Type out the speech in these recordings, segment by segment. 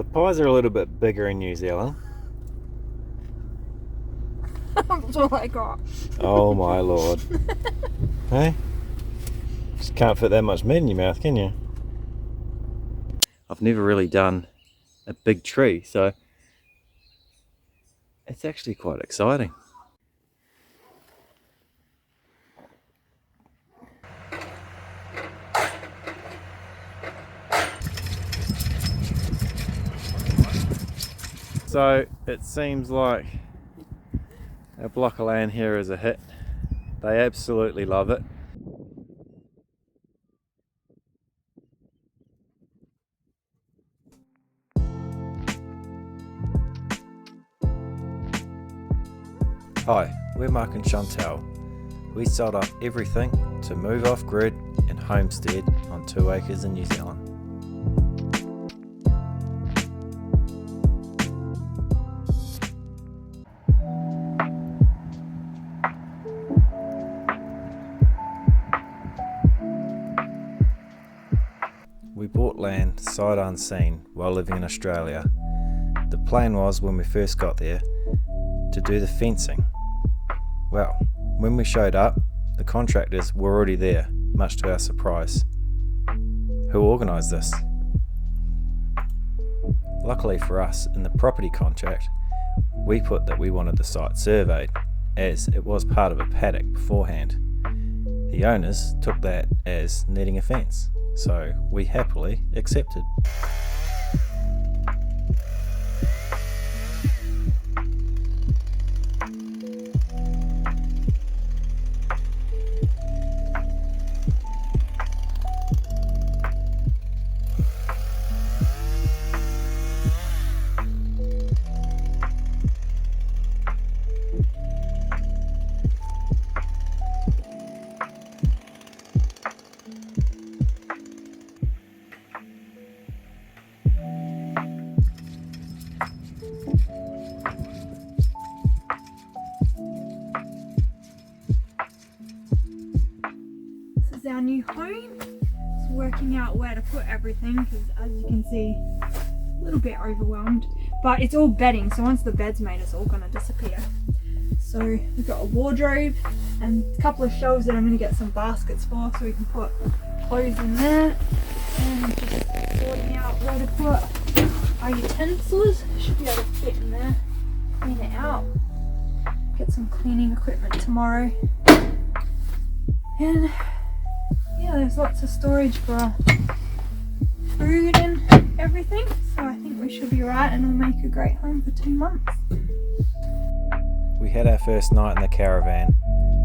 The pies are a little bit bigger in New Zealand. That's all I got. Oh my lord. Hey? Just can't fit that much meat in your mouth, can you? I've never really done a big tree, so it's actually quite exciting. So it seems like our block of land here is a hit. They absolutely love it. Hi, we're Mark and Chantel. We sold up everything to move off grid and homestead on 2 acres in New Zealand. We bought land sight unseen while living in Australia. The plan was, when we first got there, to do the fencing. Well, when we showed up, the contractors were already there, much to our surprise. Who organised this? Luckily for us, in the property contract, we put that we wanted the site surveyed, as it was part of a paddock beforehand. The owners took that as needing a fence, so we happily accepted. Our new home. Just working out where to put everything because, as you can see, a little bit overwhelmed, but it's all bedding, so once the bed's made it's all gonna disappear. So we've got a wardrobe and a couple of shelves that I'm going to get some baskets for, so we can put clothes in there, and just sorting out where to put our utensils. Should be able to fit in there. Clean it out, get some cleaning equipment tomorrow, and yeah, there's lots of storage for our food and everything, so I think we should be right, and we'll make a great home for 2 months. We had our first night in the caravan.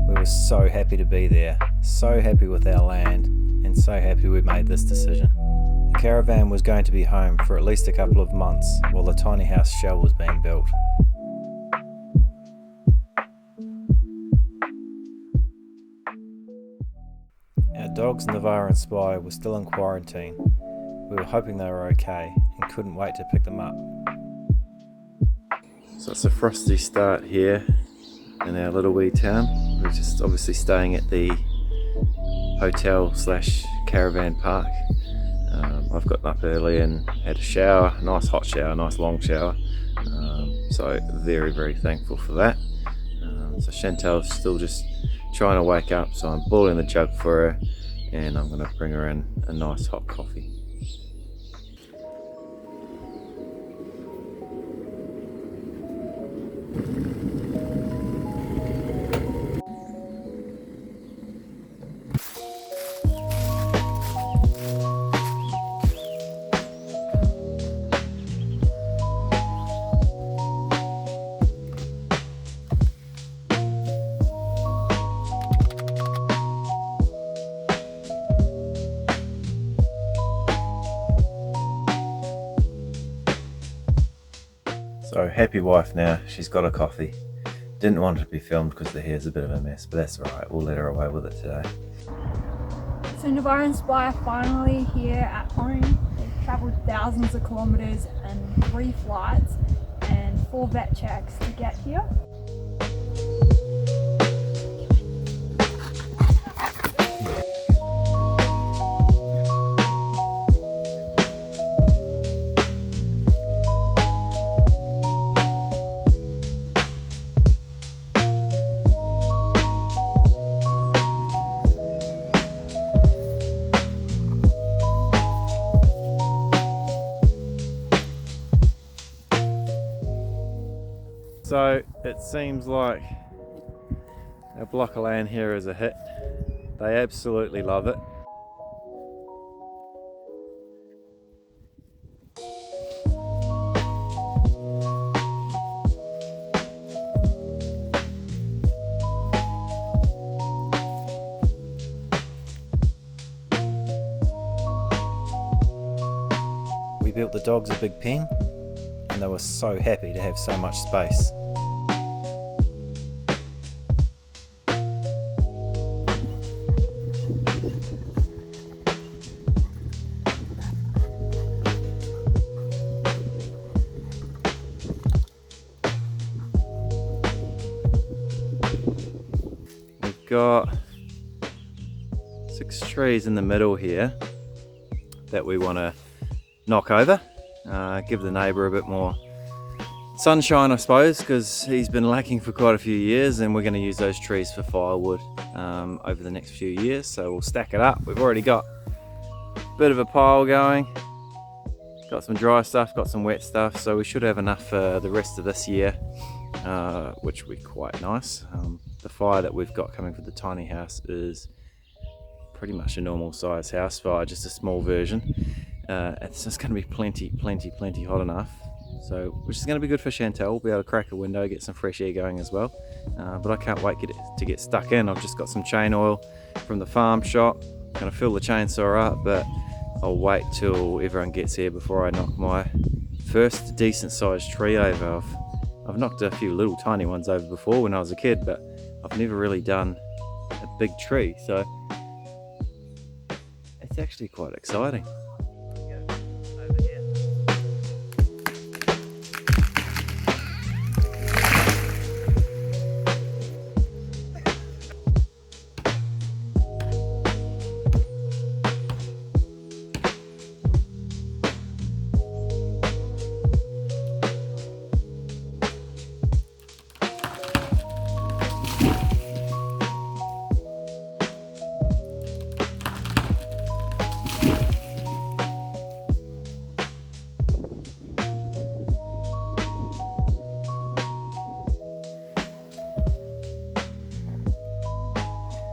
We were so happy to be there, so happy with our land, and so happy we made this decision. The caravan was going to be home for at least a couple of months while the tiny house shell was being built. Our dogs Navarre and Spy were still in quarantine. We were hoping they were okay and couldn't wait to pick them up. So it's a frosty start here in our little wee town. We're just obviously staying at the hotel / caravan park. I've gotten up early and had a shower, a nice hot shower, nice long shower. So very, very thankful for that. So Chantel's still just trying to wake up, so I'm boiling the jug for her and I'm going to bring her in a nice hot coffee. So happy wife now, she's got a coffee. Didn't want it to be filmed because the hair's a bit of a mess, but that's alright, we'll let her away with it today. So Navarre and Spy are finally here at home. They've travelled thousands of kilometres and 3 flights and 4 vet checks to get here. So it seems like our block of land here is a hit. They absolutely love it. We built the dogs a big pen, and they were so happy to have so much space. We've got 6 trees in the middle here that we want to knock over, give the neighbour a bit more sunshine, I suppose, because he's been lacking for quite a few years, and we're going to use those trees for firewood over the next few years. So we'll stack it up. We've already got a bit of a pile going, got some dry stuff, got some wet stuff, so we should have enough for the rest of this year, which will be quite nice. The fire that we've got coming for the tiny house is pretty much a normal size house fire, just a small version. It's just going to be plenty hot enough, so which is going to be good for Chantel. We'll be able to crack a window, get some fresh air going as well. But I can't wait to get stuck in. I've just got some chain oil from the farm shop. I'm going to fill the chainsaw up, but I'll wait till everyone gets here before I knock my first decent sized tree over. I've knocked a few little tiny ones over before when I was a kid, but I've never really done a big tree, so it's actually quite exciting.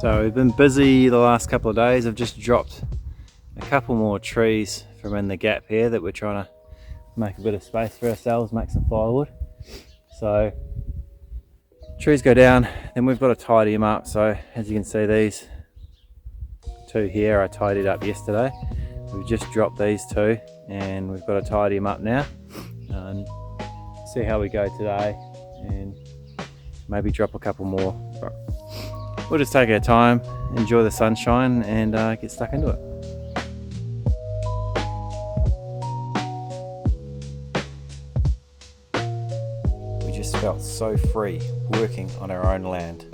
So we've been busy the last couple of days. I've just dropped a couple more trees from in the gap here that we're trying to make a bit of space for ourselves, make some firewood. So trees go down, then we've got to tidy them up. So as you can see, these 2 here I tidied up yesterday. We've just dropped these 2 and we've got to tidy them up now and see how we go today, and maybe drop a couple more. We'll just take our time, enjoy the sunshine, and get stuck into it. We just felt so free working on our own land.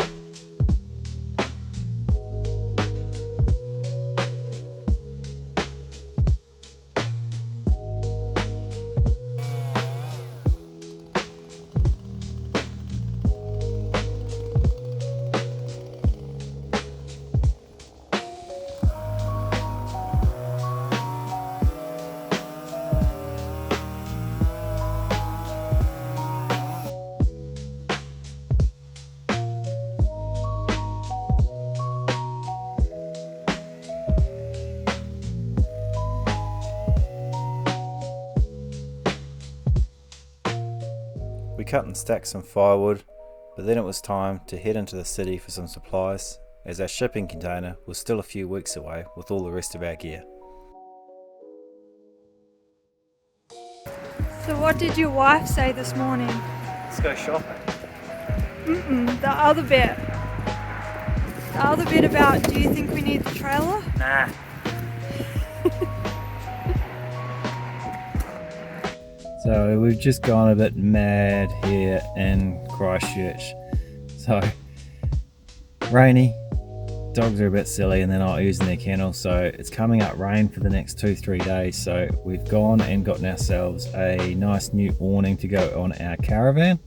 We cut and stacked some firewood, but then it was time to head into the city for some supplies, as our shipping container was still a few weeks away with all the rest of our gear. So what did your wife say this morning? Let's go shopping. The other bit. The other bit about, do you think we need the trailer? Nah. So we've just gone a bit mad here in Christchurch. So rainy, dogs are a bit silly and they're not using their kennel, so it's coming up rain for the next 2-3 days. So we've gone and gotten ourselves a nice new awning to go on our caravan,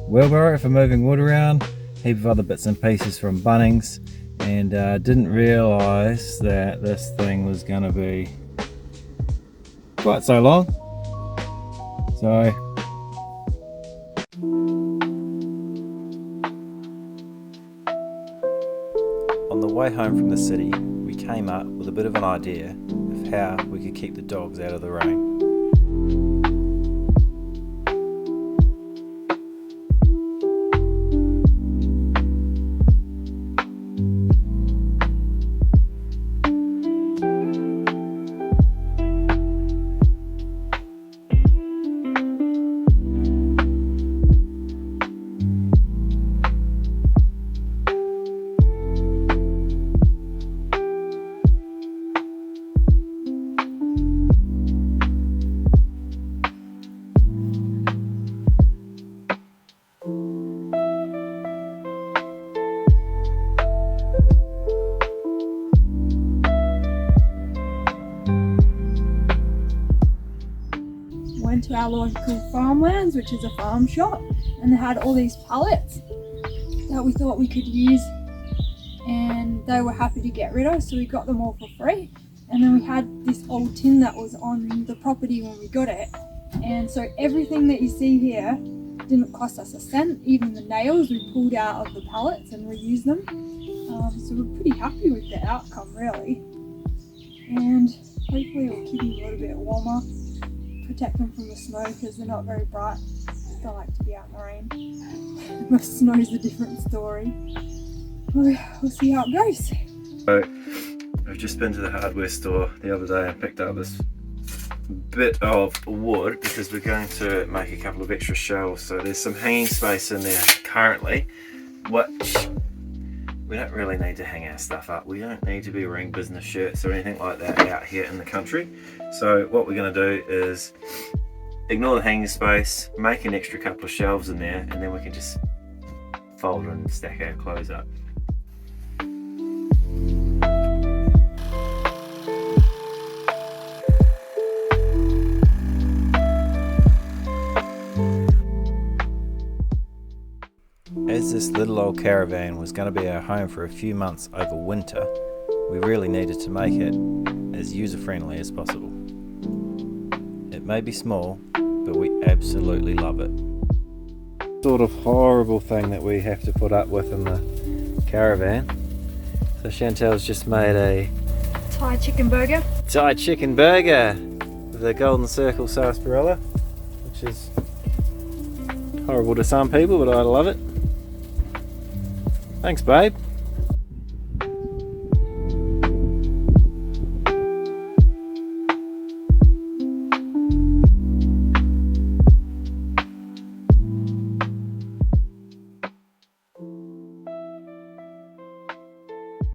wheelbarrow for moving wood around, heap of other bits and pieces from Bunnings, and didn't realise that this thing was going to be quite so long. So way home from the city, we came up with a bit of an idea of how we could keep the dogs out of the rain. Went to our local farmlands, which is a farm shop, and they had all these pallets that we thought we could use, and they were happy to get rid of, so we got them all for free. And then we had this old tin that was on the property when we got it, and so everything that you see here didn't cost us a cent. Even the nails we pulled out of the pallets and reused them. So we're pretty happy with the outcome, really, and hopefully it'll keep them a little bit warmer, protect them from the snow because they're not very bright. They like to be out in the rain. The snow's a different story. We'll see how it goes. So I've just been to the hardware store the other day and picked up this bit of wood because we're going to make a couple of extra shelves. So there's some hanging space in there currently, which we don't really need to hang our stuff up. We don't need to be wearing business shirts or anything like that out here in the country. So what we're going to do is ignore the hanging space, make an extra couple of shelves in there, and then we can just fold and stack our clothes up. As this little old caravan was going to be our home for a few months over winter, we really needed to make it as user-friendly as possible. It may be small, but we absolutely love it. Sort of horrible thing that we have to put up with in the caravan. So Chantel's just made a Thai chicken burger. Thai chicken burger with the golden circle sarsaparilla, which is horrible to some people, but I love it. Thanks, babe.